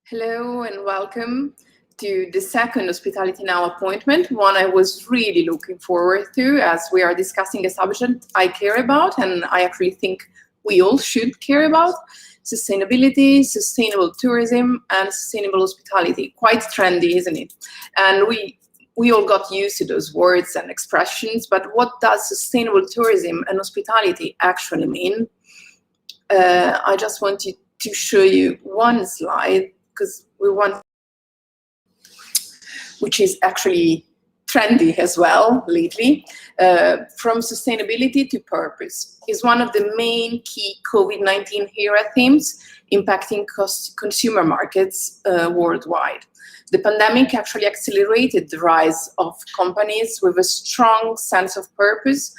Hello and welcome to the second Hospitality Now appointment, one I was really looking forward to as we are discussing a subject I care about and I actually think we all should care about: sustainability, sustainable tourism and sustainable hospitality. Quite trendy, isn't it? And we all got used to those words and expressions, but what does sustainable tourism and hospitality actually mean? I just wanted to show you one slide because we want, which is actually trendy as well lately. From sustainability to purpose is one of the main key COVID-19 era themes impacting consumer markets worldwide. The pandemic actually accelerated the rise of companies with a strong sense of purpose,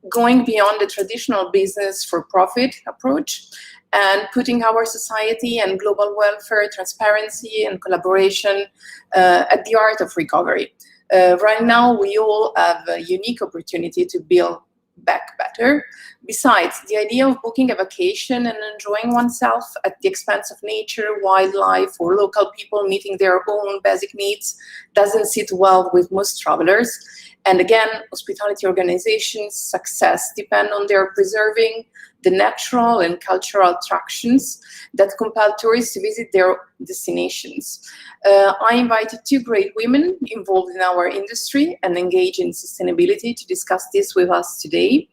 going beyond the traditional business for profit approach and putting our society and global welfare, transparency and collaboration at the heart of recovery. Right now, we all have a unique opportunity to build back better. Besides, the idea of booking a vacation and enjoying oneself at the expense of nature, wildlife, or local people meeting their own basic needs doesn't sit well with most travelers. And again, hospitality organizations' success depend on their preserving the natural and cultural attractions that compel tourists to visit their destinations. I invited two great women involved in our industry and engaged in sustainability to discuss this with us today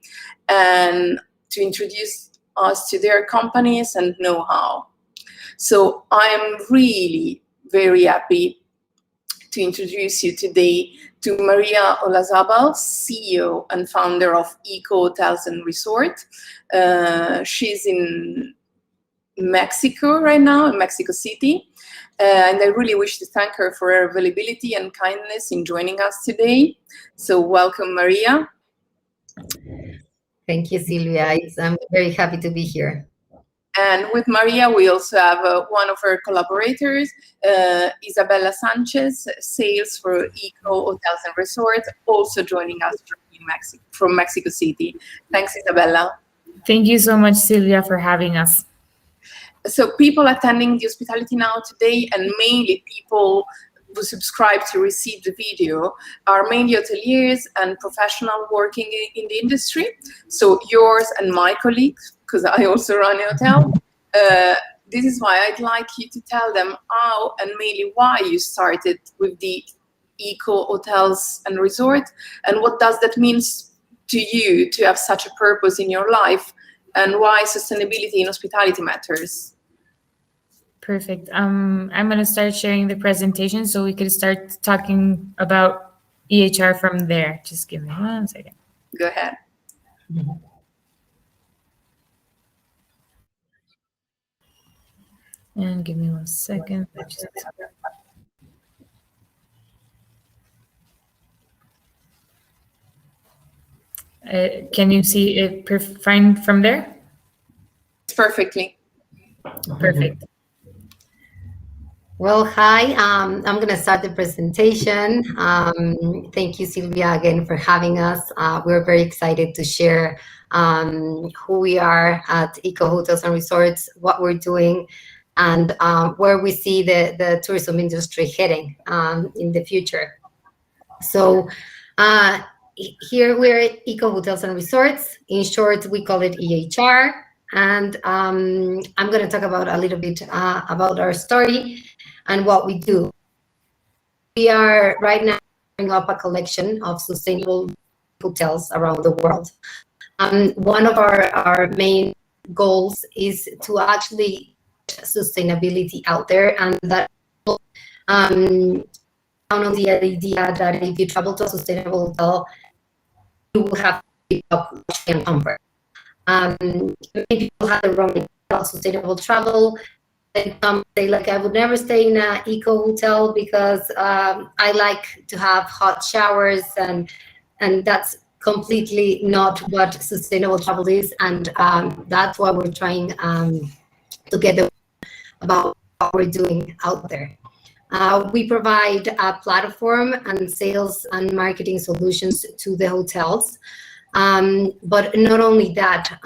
and to introduce us to their companies and know-how. So I'm really very happy to introduce you today to Maria Olazabal, CEO and founder of Eco Hotels and Resort. She's in Mexico right now, in Mexico City. And I really wish to thank her for her availability and kindness in joining us today. So welcome, Maria. Thank you, Silvia. I'm very happy to be here. And with Maria, we also have one of her collaborators, Isabella Sanchez, sales for Eco Hotels and Resorts, also joining us from Mexico City. Thanks, Isabella. Thank you so much, Silvia, for having us. So people attending the Hospitality Now today, and mainly people who subscribe to receive the video, are mainly hoteliers and professionals working in the industry. So yours and my colleagues, because I also run a hotel. This is why I'd like you to tell them how and mainly why you started with the Eco Hotels and Resort, and what does that mean to you to have such a purpose in your life, and why sustainability in hospitality matters. Perfect. I'm going to start sharing the presentation so we can start talking about EHR from there. Just give me 1 second. Go ahead. And give me 1 second. Can you see it fine from there? Perfectly. Perfect. Well, hi. I'm going to start the presentation. Thank you, Silvia, again for having us. We're very excited to share who we are at Eco Hotels and Resorts, what we're doing, and where we see the tourism industry heading in the future. So here we're at Eco Hotels and Resorts. In short, we call it EHR. And I'm going to talk about a little bit about our story and what we do. We are right now bringing up a collection of sustainable hotels around the world. One of our main goals is to actually get sustainability out there, and that down on the idea that if you travel to a sustainable hotel, you will have to pick up luxury and comfort. Many people have the wrong idea about sustainable travel. They say, like, I would never stay in an eco hotel because I like to have hot showers, and that's completely not what sustainable travel is. And that's why we're trying to get the word about what we're doing out there. We provide a platform and sales and marketing solutions to the hotels. But not only that,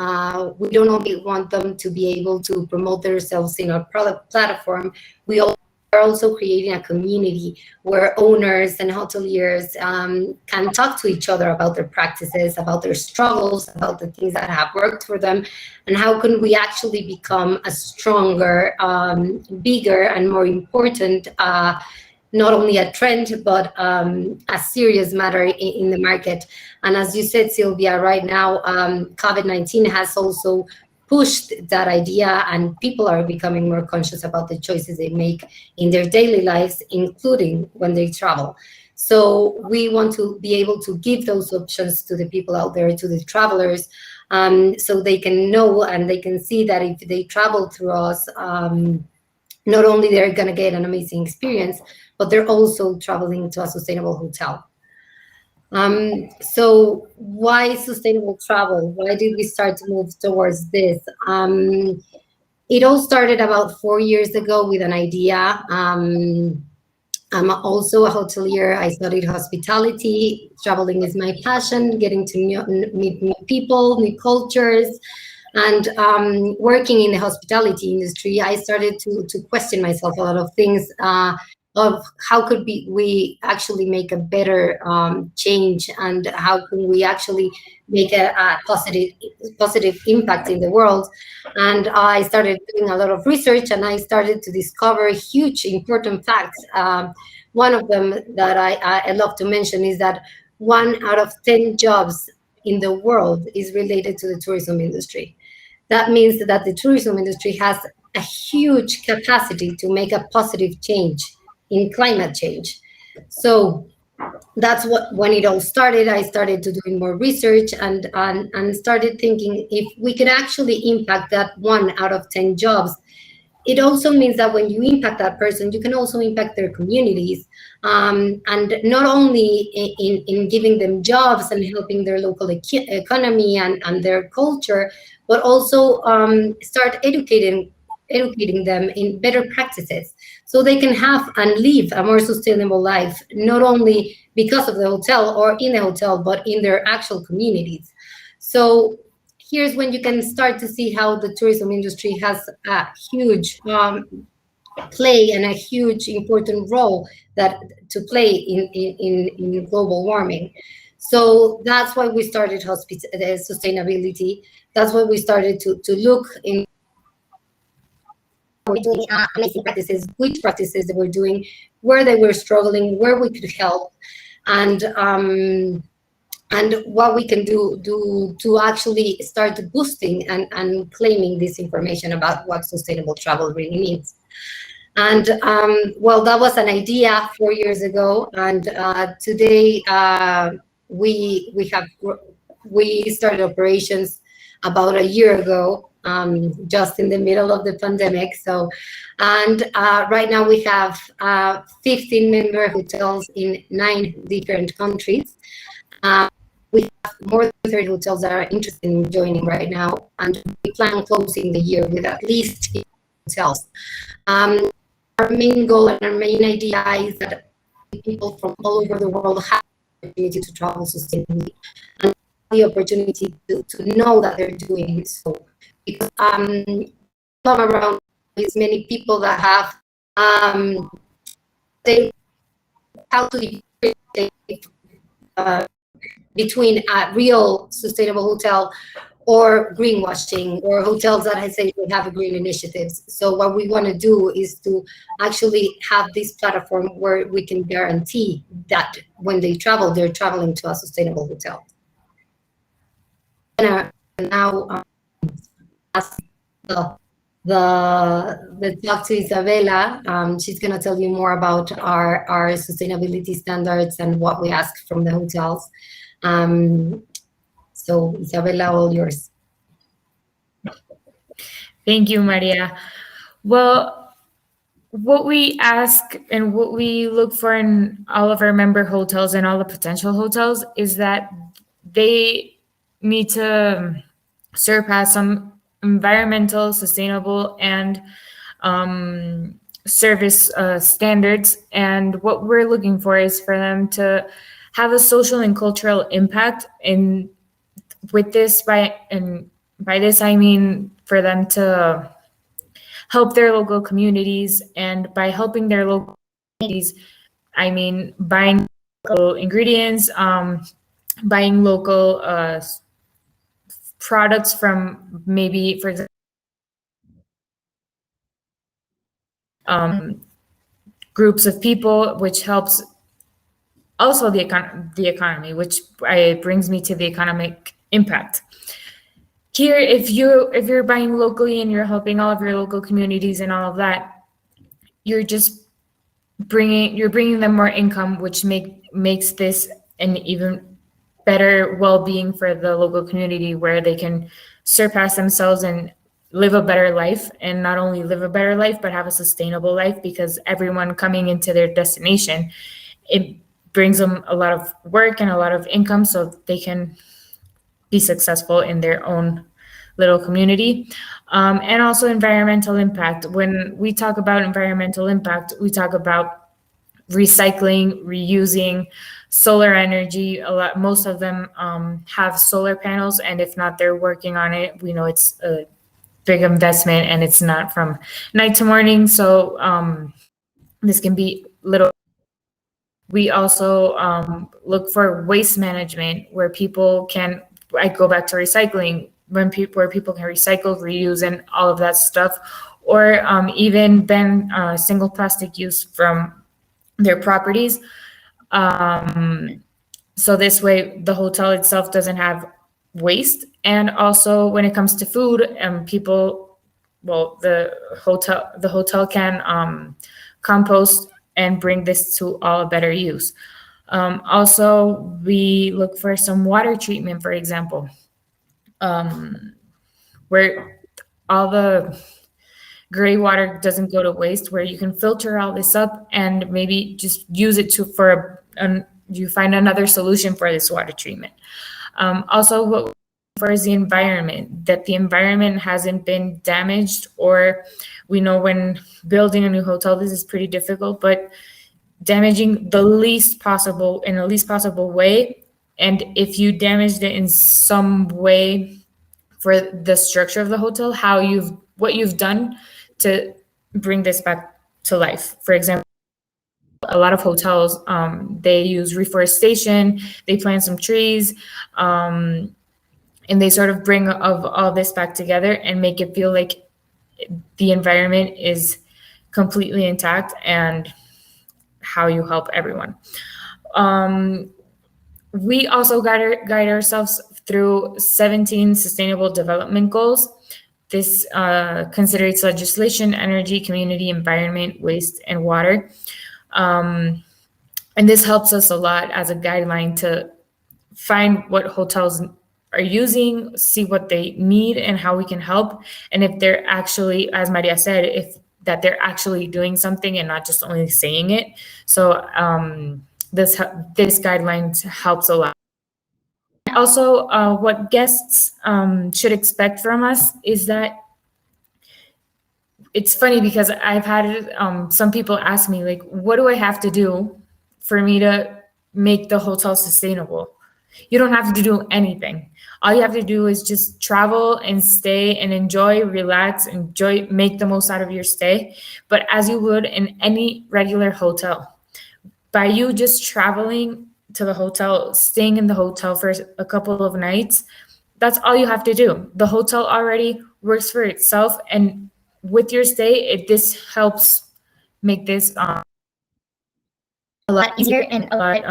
we don't only want them to be able to promote themselves in our product platform, we also are also creating a community where owners and hoteliers can talk to each other about their practices, about their struggles, about the things that have worked for them, and how can we actually become a stronger, bigger, and more important, not only a trend, but a serious matter in the market. And as you said, Sylvia, right now, COVID-19 has also pushed that idea, and people are becoming more conscious about the choices they make in their daily lives, including when they travel. So we want to be able to give those options to the people out there, to the travelers, so they can know and they can see that if they travel through us, not only they're going to get an amazing experience, but they're also traveling to a sustainable hotel. So why sustainable travel? Why did we start to move towards this? It all started about 4 years ago with an idea. I'm also a hotelier. I studied hospitality. Traveling is my passion, getting to meet new people, new cultures. And working in the hospitality industry, I started to question myself a lot of things of how could we actually make a better change, and how can we actually make a positive impact in the world. And I started doing a lot of research, and I started to discover huge important facts. One of them that I love to mention is that 1 out of 10 jobs in the world is related to the tourism industry. That means that the tourism industry has a huge capacity to make a positive change in climate change. So that's when it all started. I started to doing more research and started thinking if we could actually impact that 1 out of 10 jobs. It also means that when you impact that person, you can also impact their communities, and not only in giving them jobs and helping their local economy and their culture, but also start educating them in better practices so they can have and live a more sustainable life, not only because of the hotel or in the hotel, but in their actual communities. So here's when you can start to see how the tourism industry has a huge play and a huge important role to play in global warming. So that's why we started sustainability. That's why we started to look in doing amazing practices, which practices they were doing, where they were struggling, where we could help, and what we can do to actually start boosting and claiming this information about what sustainable travel really means. And well, that was an idea 4 years ago, and today we started operations about a year ago, just in the middle of the pandemic. So, and right now we have 15 member hotels in 9 different countries. We have more than 30 hotels that are interested in joining right now, and we plan on closing the year with at least 8 hotels. Our main goal and our main idea is that people from all over the world have the opportunity to travel sustainably and the opportunity to know that they're doing so. Because around is many people that have how to differentiate between a real sustainable hotel or greenwashing, or hotels that I say they have green initiatives. So what we want to do is to actually have this platform where we can guarantee that when they travel, they're traveling to a sustainable hotel. And now ask the talk to Isabella. She's going to tell you more about our sustainability standards and what we ask from the hotels. So Isabella, all yours. Thank you, Maria. Well, what we ask and what we look for in all of our member hotels and all the potential hotels is that they need to surpass some environmental, sustainable, and service standards. And what we're looking for is for them to have a social and cultural impact. And with this, by this I mean for them to help their local communities. And by helping their local communities, I mean buying local ingredients, buying local products from, maybe, for example, groups of people, which helps also the economy, which brings me to the economic impact. Here, if you're buying locally and you're helping all of your local communities and all of that, you're just bringing them more income, which makes this an even better well-being for the local community, where they can surpass themselves and live a better life, and not only live a better life, but have a sustainable life, because everyone coming into their destination, it brings them a lot of work and a lot of income, so they can be successful in their own little community. And also environmental impact. When we talk about environmental impact, we talk about recycling, reusing, solar energy. Most of them have solar panels, and if not, they're working on it. We know it's a big investment, and it's not from night to morning. So this can be little. We also look for waste management, where people can, I go back to recycling, where people can recycle, reuse, and all of that stuff, or even ban single plastic use from their properties. So this way, the hotel itself doesn't have waste. And also, when it comes to food, the hotel can compost and bring this to all better use. Also, we look for some water treatment, for example, where all the gray water doesn't go to waste, where you can filter all this up and maybe just use it you find another solution for this water treatment. Also, what we look for is the environment, that the environment hasn't been damaged, or we know when building a new hotel, this is pretty difficult, but damaging in the least possible way. And if you damaged it in some way for the structure of the hotel, what you've done to bring this back to life. For example, a lot of hotels, they use reforestation, they plant some trees, and they sort of bring all this back together and make it feel like the environment is completely intact, and how you help everyone. We also guide ourselves through 17 sustainable development goals. This considers legislation, energy, community, environment, waste, and water. And this helps us a lot as a guideline to find what hotels are using, see what they need and how we can help. And if they're actually, as Maria said, that they're actually doing something and not just only saying it. So this guideline helps a lot. Also, what guests should expect from us is that, it's funny because I've had some people ask me, like, what do I have to do for me to make the hotel sustainable? You don't have to do anything. All you have to do is just travel and stay and enjoy, relax, make the most out of your stay. But as you would in any regular hotel, by you just traveling to the hotel, staying in the hotel for a couple of nights, that's all you have to do. The hotel already works for itself, and with your stay, this helps make this a lot easier and a lot,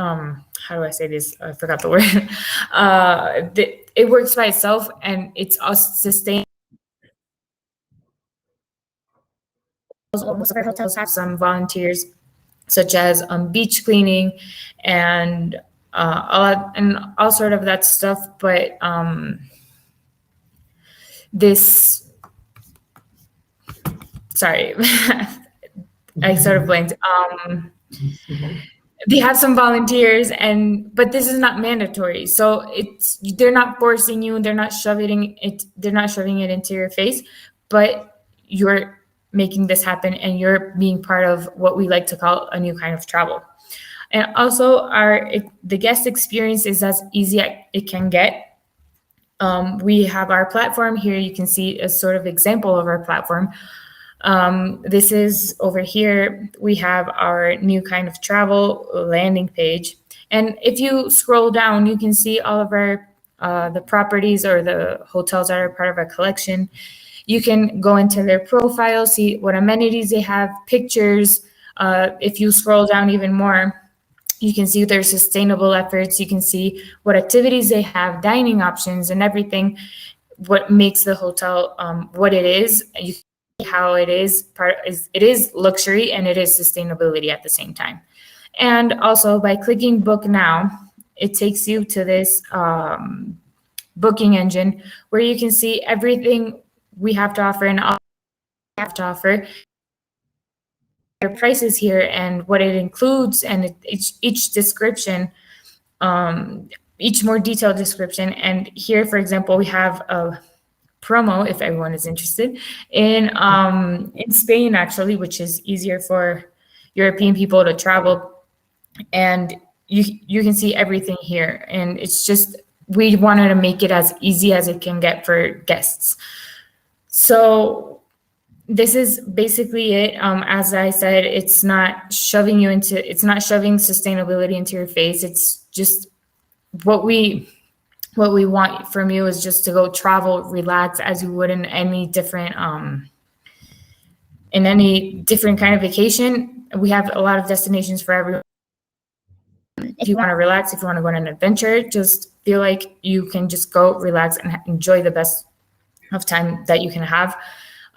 how do I say this? I forgot the word. It works by itself, and it's sustainable. Most of our hotels have some volunteers, such as beach cleaning and all sort of that stuff. But sorry, I sort of blanked. They have some volunteers, but this is not mandatory. So they're not forcing you, they're not shoving it into your face, but you're making this happen, and you're being part of what we like to call a new kind of travel. And also, the guest experience is as easy as it can get. We have our platform here. You can see a sort of example of our platform. This is over here. We have our new kind of travel landing page. And if you scroll down, you can see all of our the properties or the hotels that are part of our collection. You can go into their profile, see what amenities they have, pictures. If you scroll down even more, you can see their sustainable efforts. You can see what activities they have, dining options, and everything. What makes the hotel what it is. You can see how it is it is luxury and it is sustainability at the same time. And also by clicking book now, it takes you to this booking engine where you can see everything we have to offer and all we have to offer, their prices here and what it includes, and each description, each more detailed description. And here, for example, we have a promo if everyone is interested in Spain, actually, which is easier for European people to travel. And you can see everything here. And it's just, we wanted to make it as easy as it can get for guests. So this is basically it. As I said, it's not shoving sustainability into your face. It's just what we want from you is just to go travel, relax as you would in any different kind of vacation. We have a lot of destinations for everyone. If you want to relax, if you want to go on an adventure, just feel like you can just go relax and enjoy the best of time that you can have.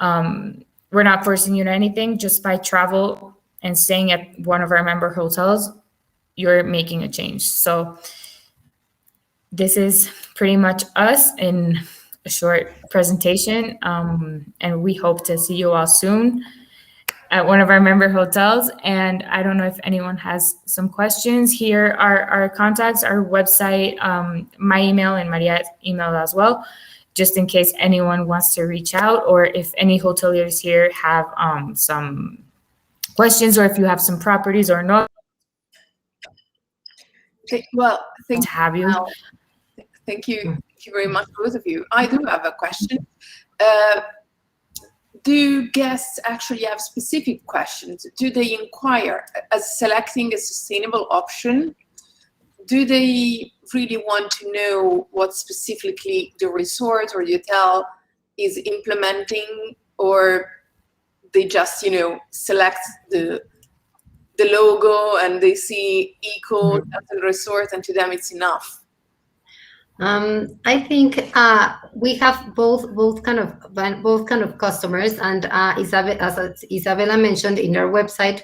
We're not forcing you to anything. Just by travel and staying at one of our member hotels, you're making a change. So this is pretty much us in a short presentation. And we hope to see you all soon at one of our member hotels. And I don't know if anyone has some questions. Here are our contacts, our website, my email and Maria's email as well, just in case anyone wants to reach out, or if any hoteliers here have some questions, or if you have some properties or not. Well, to have you. Thank you very much, both of you. I do have a question. Do guests actually have specific questions? Do they inquire as selecting a sustainable option? Do they really want to know what specifically the resort or the hotel is implementing, or they just, select the logo and they see eco resort and to them it's enough? I think we have both kind of customers, and as Isabella mentioned in our website,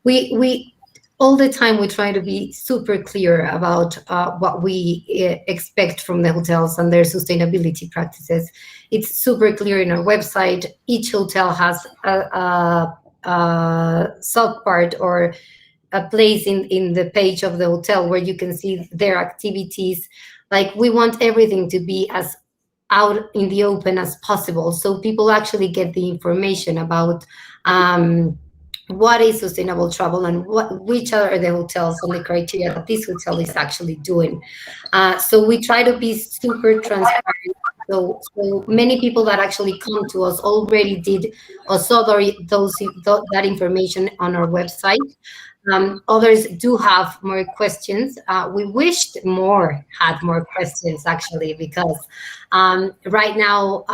we all the time we try to be super clear about what we expect from the hotels and their sustainability practices. It's super clear in our website. Each hotel has a subpart or a place in the page of the hotel where you can see their activities. Like, we want everything to be as out in the open as possible, so people actually get the information about what is sustainable travel and which are the hotels and the criteria that this hotel is actually doing. So we try to be super transparent. So many people that actually come to us already did or saw that information on our website. Others do have more questions. We wished had more questions, actually, because right now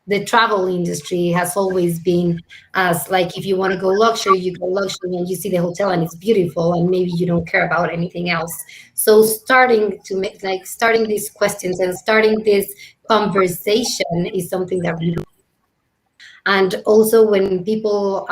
the travel industry has always been as like, if you want to go luxury, you go luxury and you see the hotel and it's beautiful and maybe you don't care about anything else. So starting these questions and starting this conversation is something that we do. And also when people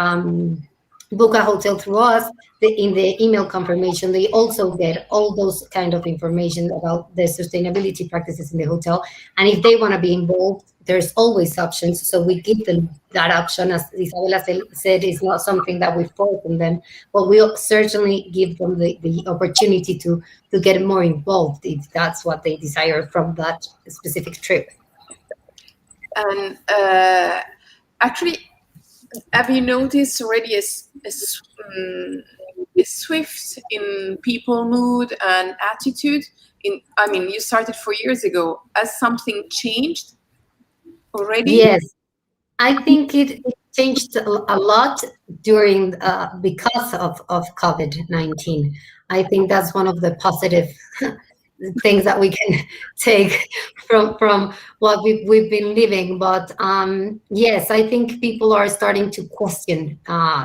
book a hotel through us, in the email confirmation, they also get all those kind of information about the sustainability practices in the hotel. And if they want to be involved, there's always options. So we give them that option. As Isabella said, it's not something that we force on them, but we certainly give them the opportunity to get more involved if that's what they desire from that specific trip. And actually, have you noticed already a shift in people mood and attitude? You started 4 years ago. Has something changed already? Yes, I think it changed a lot during because of COVID-19. I think that's one of the positive things that we can take from what we've been living. But yes, I think people are starting to question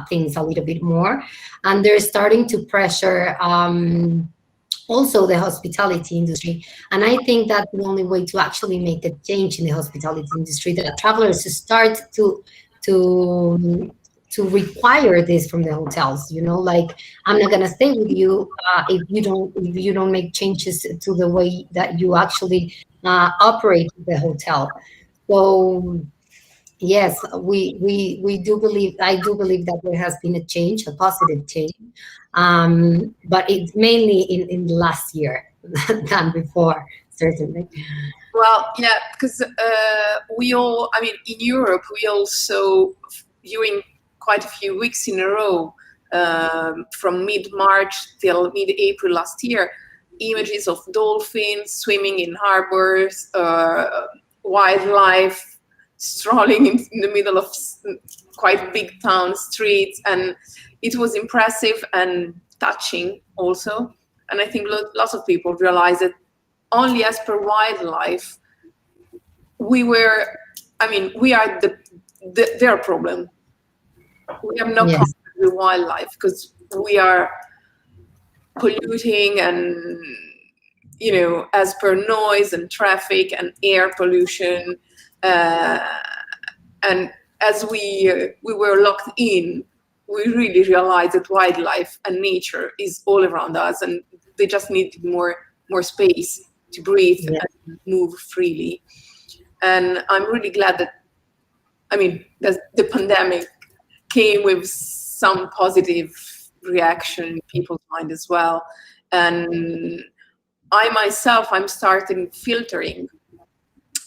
things a little bit more, and they're starting to pressure also the hospitality industry. And I think that's the only way to actually make a change in the hospitality industry, that travelers start to to require this from the hotels, like, I'm not going to stay with you if you don't make changes to the way that you actually operate the hotel. So yes, we do believe, I do believe that there has been a change, a positive change, but it's mainly in the last year than before, certainly. Well, yeah, because in Europe, we also, during quite a few weeks in a row, from mid-March till mid-April last year, images of dolphins swimming in harbors, wildlife strolling in the middle of quite big town streets, and it was impressive and touching also. And I think lots of people realize that only as per wildlife, we are their problem. We have no problem with wildlife because we are polluting, and as per noise and traffic and air pollution, and as we were locked in, we really realized that wildlife and nature is all around us, and they just need more space to breathe and move freely. And I'm really glad that the pandemic came with some positive reaction in people's mind as well. And I myself, I'm starting filtering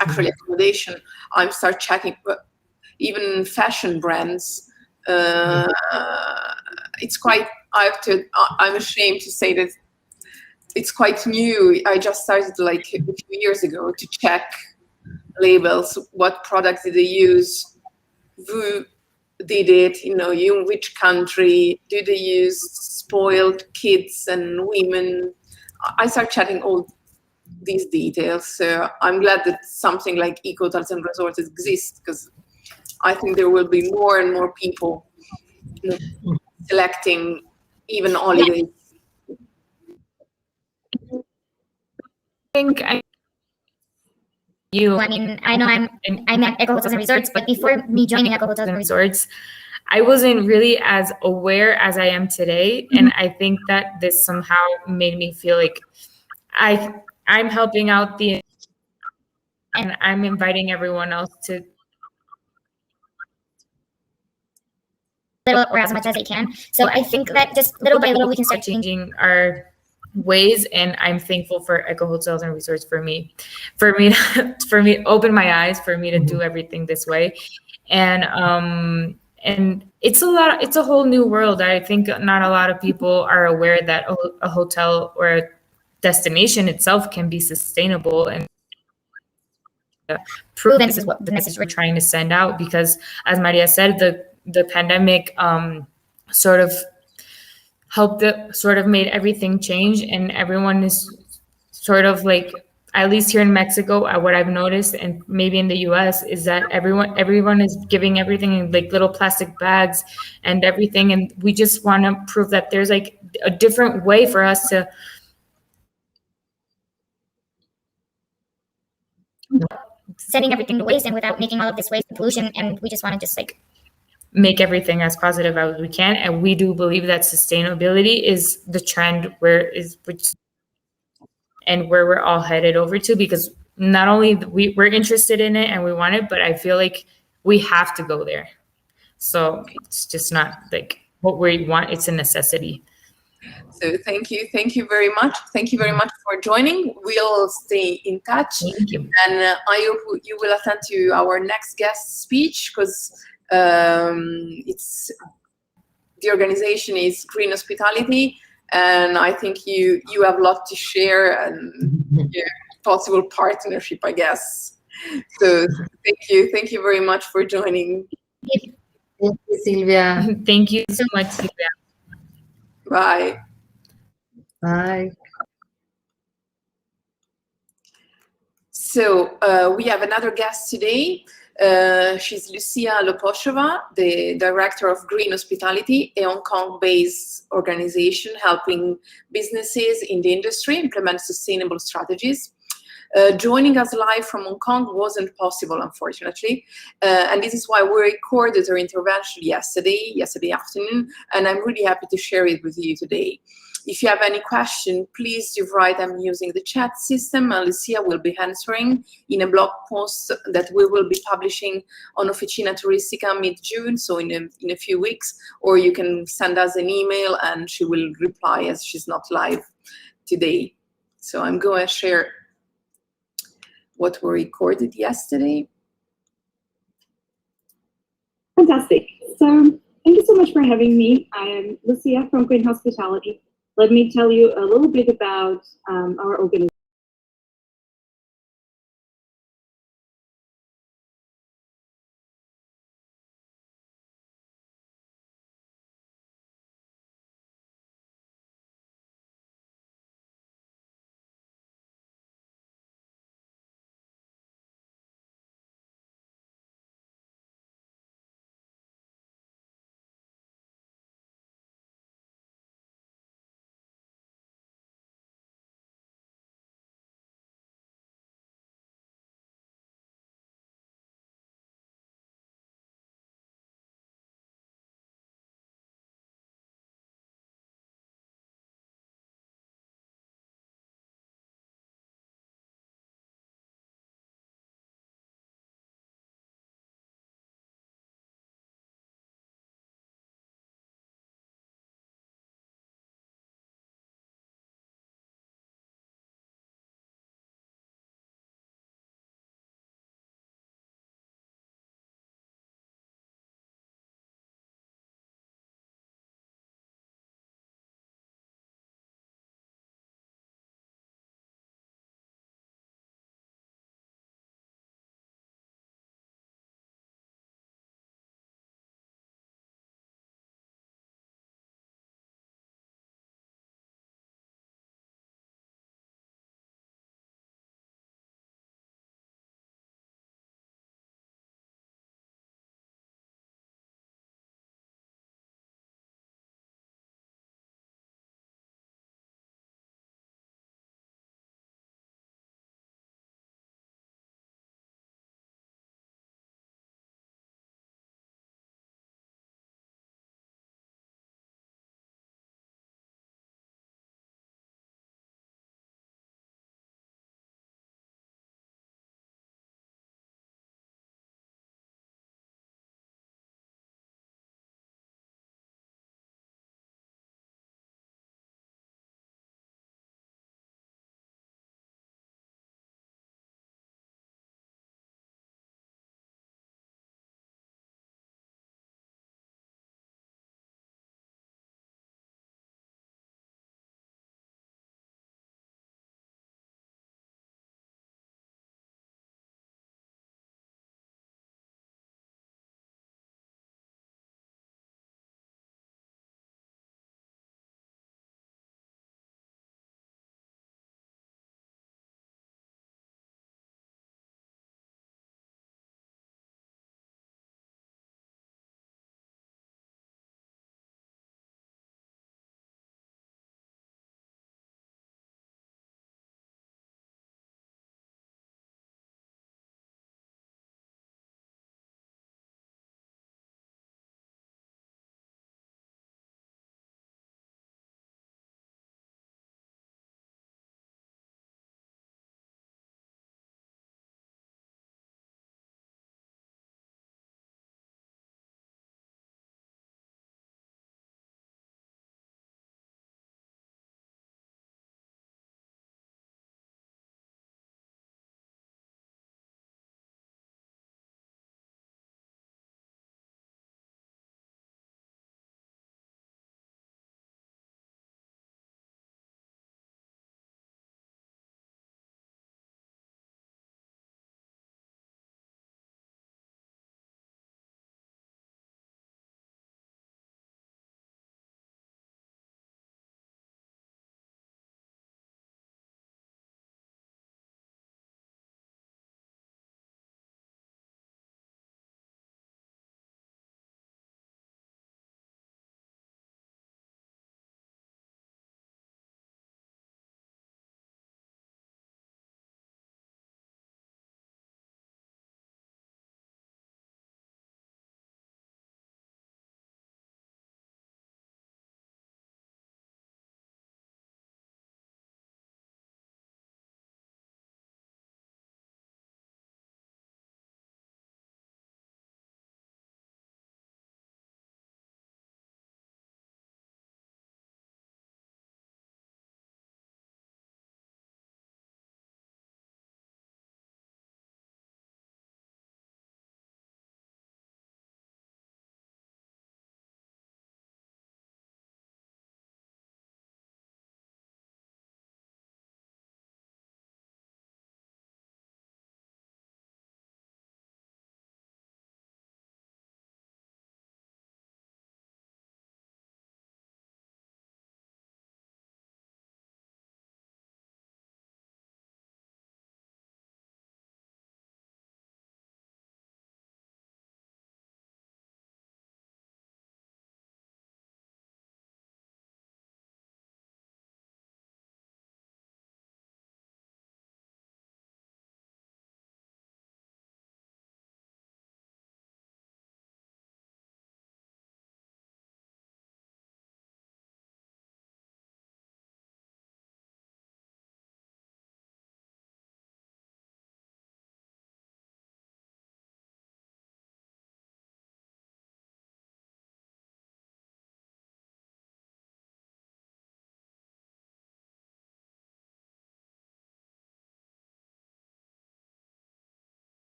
actually accommodation. I'm start checking even fashion brands. It's quite, I'm ashamed to say that it's quite new. I just started like a few years ago to check labels. What products did they use? Who did it? In which country? Do they use spoiled kids and women? I start checking all these details. So I'm glad that something like eco-hotels and resorts exists, because I think there will be more and more people selecting even holidays. I know I'm at Eco Hotels and Resorts, but before me joining Eco Hotels and Resorts, I wasn't really as aware as I am today. And I think that this somehow made me feel like I'm helping out and I'm inviting everyone else to little or as much as they can. So I think that just little by little we can start changing our ways, and I'm thankful for Eco Hotels and Resorts for me open my eyes, for me to do everything this way. And it's a whole new world. I think not a lot of people are aware that a hotel or a destination itself can be sustainable and proven. This is what the message we're trying to send out, because as Maria said, the pandemic sort of made everything change, and everyone is sort of like, at least here in Mexico, what I've noticed, and maybe in the US, is that everyone is giving everything in like little plastic bags and everything. And we just want to prove that there's like a different way for us to sending everything to waste and without making all of this waste and pollution. And we just want to just like make everything as positive as we can. And we do believe that sustainability is the trend where we're all headed over to, because not only we're interested in it and we want it, but I feel like we have to go there. So it's just not like what we want, it's a necessity. So thank you very much. Thank you very much for joining. We'll stay in touch. Thank you. And I hope you will attend to our next guest speech, because it's the organization is G.R.E.E.N Hospitality, and I think you have a lot to share and possible partnership, I guess. So thank you very much for joining. Thank you, Silvia. Thank you so much, Silvia. Bye. Bye. So we have another guest today. She's Lucia Loposova, the director of Green Hospitality, a Hong Kong-based organization helping businesses in the industry implement sustainable strategies. Joining us live from Hong Kong wasn't possible, unfortunately, and this is why we recorded her intervention yesterday afternoon, and I'm really happy to share it with you today. If you have any question, please do write them using the chat system, and Lucia will be answering in a blog post that we will be publishing on Officina Turistica mid-June, so in a few weeks, or you can send us an email and she will reply as she's not live today. So I'm going to share what we recorded yesterday. Fantastic. So thank you so much for having me. I am Lucia from Green Hospitality. Let me tell you a little bit about our organization.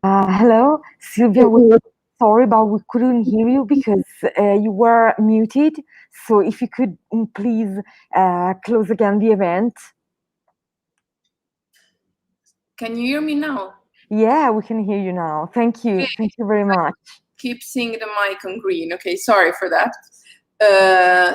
Hello, Sylvia. We're sorry, but we couldn't hear you because you were muted. So if you could please close again the event. Can you hear me now? Yeah, we can hear you now. Thank you. Okay. Thank you very much. Keep seeing the mic on green. Okay, sorry for that.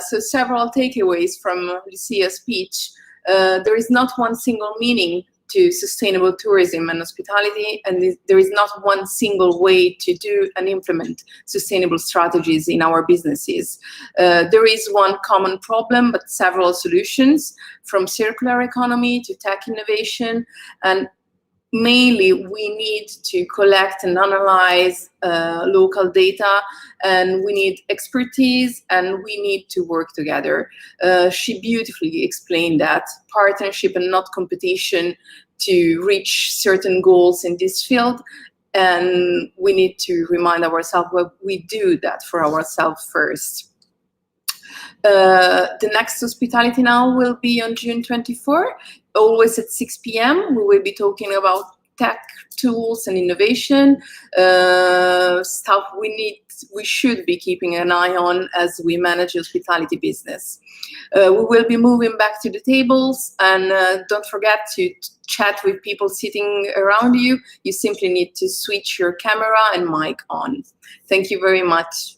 So several takeaways from Lucia's speech. There is not one single meaning to sustainable tourism and hospitality, and there is not one single way to do and implement sustainable strategies in our businesses. There is one common problem, but several solutions, from circular economy to tech innovation, and mainly we need to collect and analyze local data, and we need expertise, and we need to work together. She beautifully explained that partnership and not competition to reach certain goals in this field, and we need to remind ourselves that we do that for ourselves first. The next Hospitality Now will be on June 24, always at 6 p.m. We will be talking about tech, tools, and innovation, stuff we should be keeping an eye on as we manage hospitality business. We will be moving back to the tables, and don't forget to chat with people sitting around you. You simply need to switch your camera and mic on. Thank you very much.